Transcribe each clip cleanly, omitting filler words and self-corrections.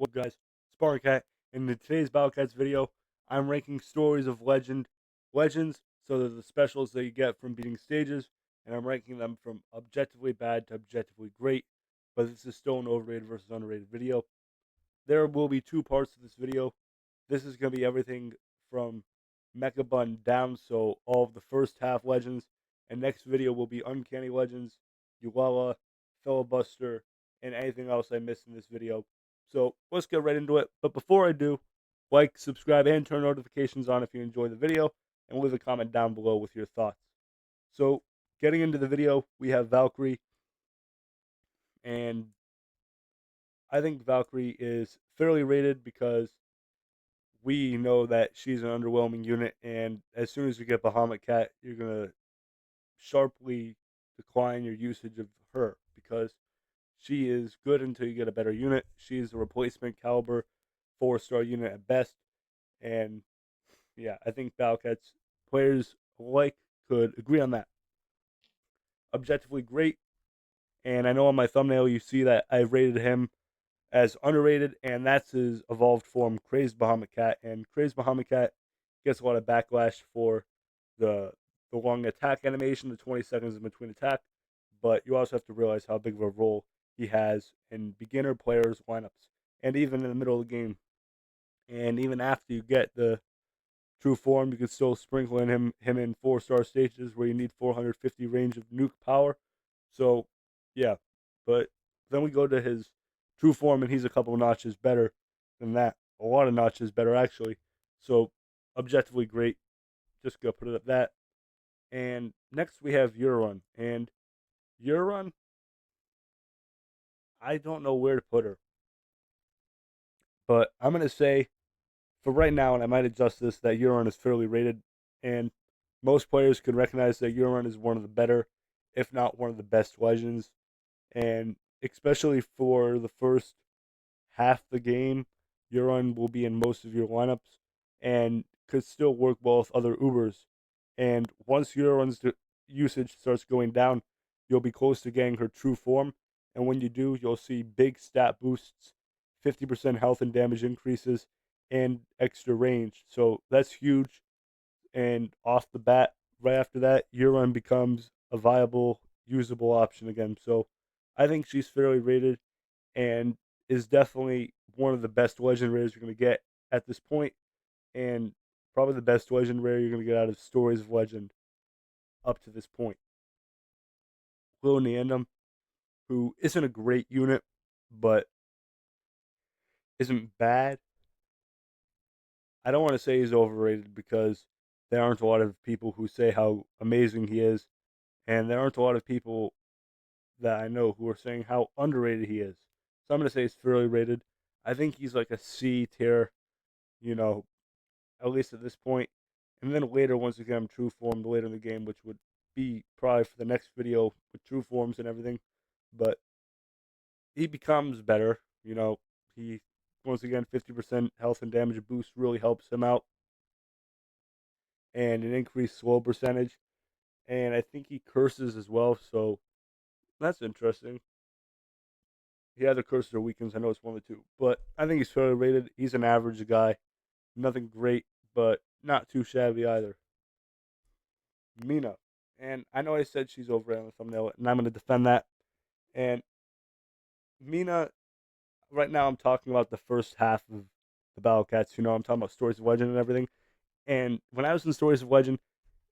What guys, Cat. In today's Cats video, I'm ranking stories of legends. So they're the specials that you get from beating stages, and I'm ranking them from objectively bad to objectively great. But this is still an overrated versus underrated video. There will be two parts to this video. This is going to be everything from Mecha Bun down, so all of the first half legends. And next video will be Uncanny Legends, Ulala, Filibuster, and anything else I missed in this video. So let's get right into it. But before I do, like, subscribe, and turn notifications on if you enjoy the video, and leave a comment down below with your thoughts. So, getting into the video, we have Valkyrie, and I think Valkyrie is fairly rated because we know that she's an underwhelming unit, and as soon as you get Bahamut Cat, you're gonna sharply decline your usage of her because she is good until you get a better unit. She's a replacement caliber 4-star unit at best, and yeah, I think Valcats players alike could agree on that. Objectively great, and I know on my thumbnail you see that I rated him as underrated, and that's his evolved form, Crazed Bahamut Cat. And Crazed Bahamut Cat gets a lot of backlash for the the long attack animation, the 20 seconds in between attack. But you also have to realize how big of a role he has in beginner players' lineups, and even in the middle of the game, and even after you get the true form, you can still sprinkle in him in 4-star stages where you need 450 range of nuke power. So, yeah, but then we go to his true form, and he's a couple notches better than that. A lot of notches better, actually. So, objectively great. Just gonna put it at that. And next we have Ururun. And Ururun, I don't know where to put her. But I'm gonna say for right now, and I might adjust this, that Ururun is fairly rated. And most players could recognize that Ururun is one of the better, if not one of the best legends. And especially for the first half the game, Ururun will be in most of your lineups and could still work well with other Ubers. And once Ururun's usage starts going down, you'll be close to getting her true form. And when you do, you'll see big stat boosts, 50% health and damage increases, and extra range. So that's huge. And off the bat, right after that, Ururun becomes a viable, usable option again. So I think she's fairly rated and is definitely one of the best legend rares you're going to get at this point, and probably the best legend rare you're going to get out of Stories of Legend up to this point. Lil Nyandam, who isn't a great unit, but isn't bad. I don't want to say he's overrated because there aren't a lot of people who say how amazing he is, and there aren't a lot of people that I know who are saying how underrated he is. So I'm going to say he's fairly rated. I think he's like a C tier, you know, at least at this point. And then later, once we get him true form, later in the game, which would be probably for the next video with true forms and everything. But he becomes better. He, once again, 50% health and damage boost really helps him out, and an increased slow percentage. And I think he curses as well, so that's interesting. He either curses or weakens. I know it's one of the two, but I think he's fairly rated. He's an average guy, nothing great, but not too shabby either. Mina, and I know I said she's over on the thumbnail, and I'm going to defend that. And Mina, right now, I'm talking about the first half of the Battle Cats. I'm talking about Stories of Legend and everything. And when I was in Stories of Legend,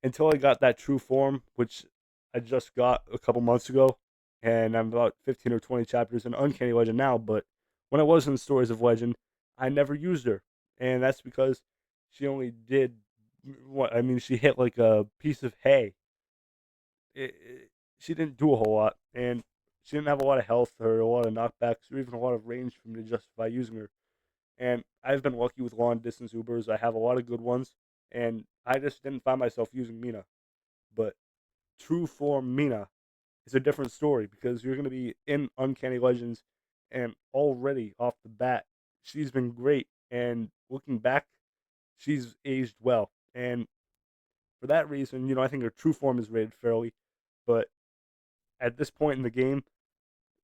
until I got that true form, which I just got a couple months ago, and I'm about 15 or 20 chapters in Uncanny Legend now, but when I was in Stories of Legend, I never used her. And that's because she only did what I mean, she hit like a piece of hay. She didn't do a whole lot, and she didn't have a lot of health or a lot of knockbacks or even a lot of range for me to justify using her. And I've been lucky with long distance Ubers. I have a lot of good ones, and I just didn't find myself using Mina. But true form Mina is a different story because you're going to be in Uncanny Legends, and already off the bat, she's been great. And looking back, she's aged well. And for that reason, I think her true form is rated fairly. But at this point in the game,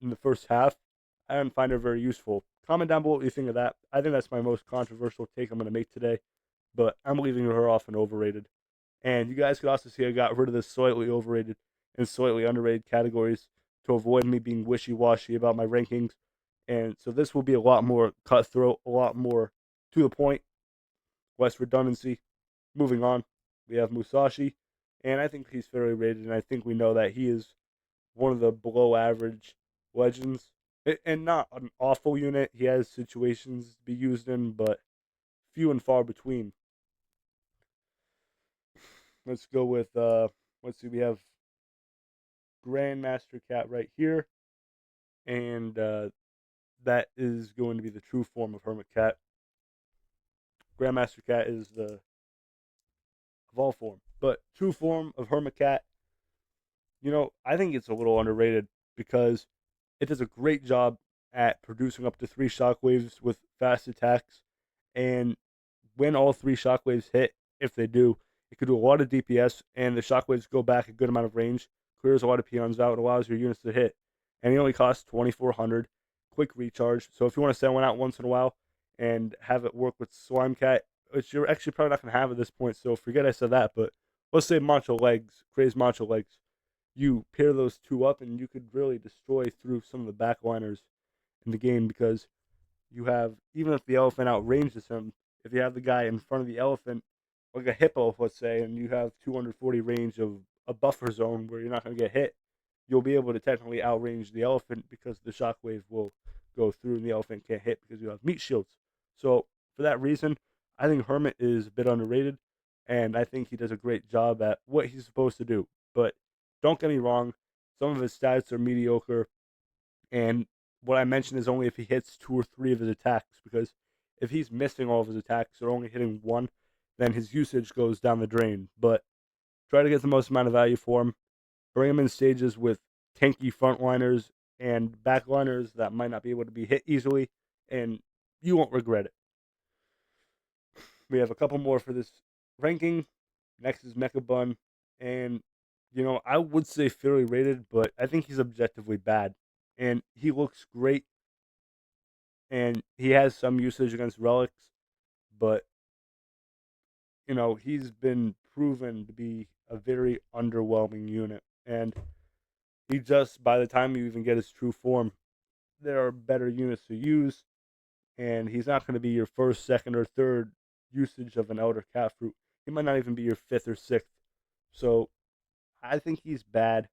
in the first half, I didn't find her very useful Comment down below what you think of that. I think that's my most controversial take I'm going to make today, but I'm leaving her off in overrated. And you guys could also see I got rid of the slightly overrated and slightly underrated categories to avoid me being wishy washy about my rankings. And so this will be a lot more cutthroat, a lot more to the point, less redundancy. Moving on, we have Musashi, and I think he's fairly rated, and I think we know that he is one of the below average legends. And not an awful unit. He has situations to be used in, but few and far between. Let's go with let's see, we have Grandmaster Cat right here, and that is going to be the true form of Hermit Cat. Grandmaster Cat is the evolved form, but true form of Hermit Cat, I think it's a little underrated because it does a great job at producing up to three shockwaves with fast attacks, and when all three shockwaves hit, if they do, it could do a lot of DPS, and the shockwaves go back a good amount of range, clears a lot of peons out, and allows your units to hit. And he only costs 2,400, quick recharge. So if you want to send one out once in a while and have it work with Slime Cat, which you're actually probably not going to have at this point, so forget I said that, but let's say Macho Legs, Craze Macho Legs, you pair those two up, and you could really destroy through some of the backliners in the game because you have, even if the elephant outranges him, if you have the guy in front of the elephant, like a hippo, let's say, and you have 240 range of a buffer zone where you're not going to get hit, you'll be able to technically outrange the elephant because the shockwave will go through and the elephant can't hit because you have meat shields. So, for that reason, I think Hermit is a bit underrated, and I think he does a great job at what he's supposed to do. But don't get me wrong, some of his stats are mediocre, and what I mentioned is only if he hits two or three of his attacks, because if he's missing all of his attacks or only hitting one, then his usage goes down the drain. But try to get the most amount of value for him. Bring him in stages with tanky frontliners and backliners that might not be able to be hit easily, and you won't regret it. We have a couple more for this ranking. Next is Mecha Bun, and I would say fairly rated, but I think he's objectively bad. And he looks great, and he has some usage against relics, but he's been proven to be a very underwhelming unit. And he just, by the time you even get his true form, there are better units to use, and he's not going to be your first, second, or third usage of an Elder Cat Fruit. He might not even be your fifth or sixth. So I think he's bad,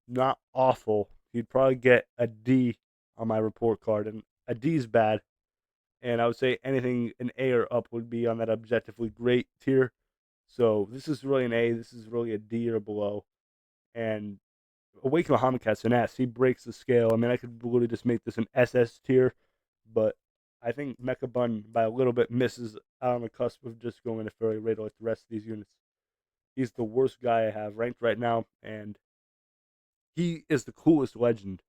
not awful. He'd probably get a D on my report card, and a D is bad. And I would say anything an A or up would be on that objectively great tier. So this is really an A. This is really a D or below. And Awaken Bahamut Cat's an S. He breaks the scale. I mean, I could literally just make this an SS tier, but I think Mecha Bun by a little bit misses out on the cusp of just going to fairly rated like the rest of these units. He's the worst guy I have ranked right now, and he is the coolest legend,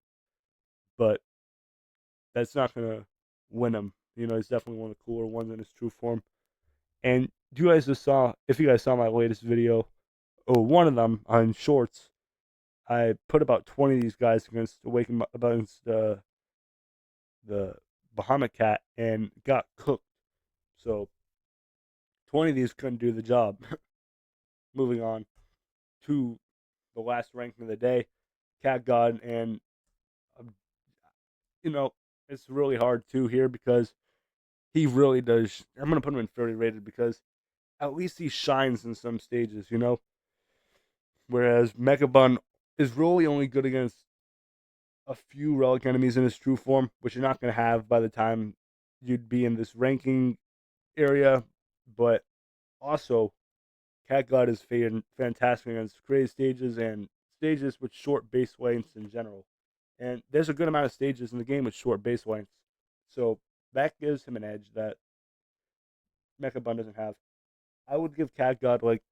but that's not gonna win him. He's definitely one of the cooler ones in his true form. And you guys just saw, if you guys saw my latest video, or one of them on shorts, I put about 20 of these guys against the Bahamut Cat and got cooked. So 20 of these couldn't do the job. Moving on to the last ranking of the day, Cat God, and um, you know it's really hard too here because he really does. I'm gonna put him in fairly rated because at least he shines in some stages. Whereas Mecha Bun is really only good against a few relic enemies in his true form, which you're not going to have by the time you'd be in this ranking area. But also, Cat God is fantastic against crazy stages and stages with short base lengths in general. And there's a good amount of stages in the game with short base lengths. So that gives him an edge that Mecha Bun doesn't have. I would give Cat God like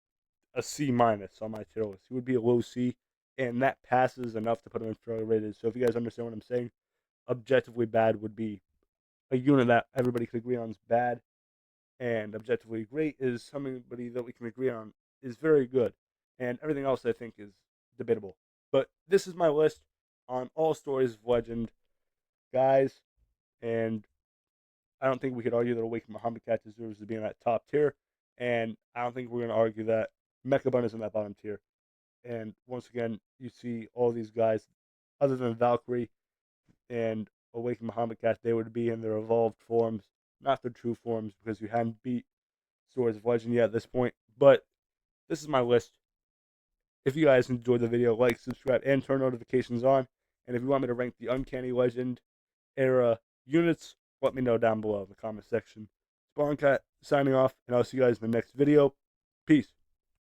a C minus on my tier list. He would be a low C, and that passes enough to put him in fairly rated. So if you guys understand what I'm saying, objectively bad would be a unit that everybody could agree on is bad, and objectively great is somebody that we can agree on is very good, and everything else I think is debatable. But this is my list on all stories of legend, guys. and I don't think we could argue that Awakened Bahamut Cat deserves to be in that top tier, and I don't think we're going to argue that Mecha Bun is in that bottom tier. And once again, you see all these guys, other than Valkyrie and Awakened Bahamut Cat, they would be in their evolved forms, not their true forms, because you hadn't beat Swords of Legend yet at this point. But this is my list. If you guys enjoyed the video, like, subscribe, and turn notifications on. And if you want me to rank the Uncanny Legend era units, let me know down below in the comment section. Spawn Cat signing off, and I'll see you guys in the next video. Peace.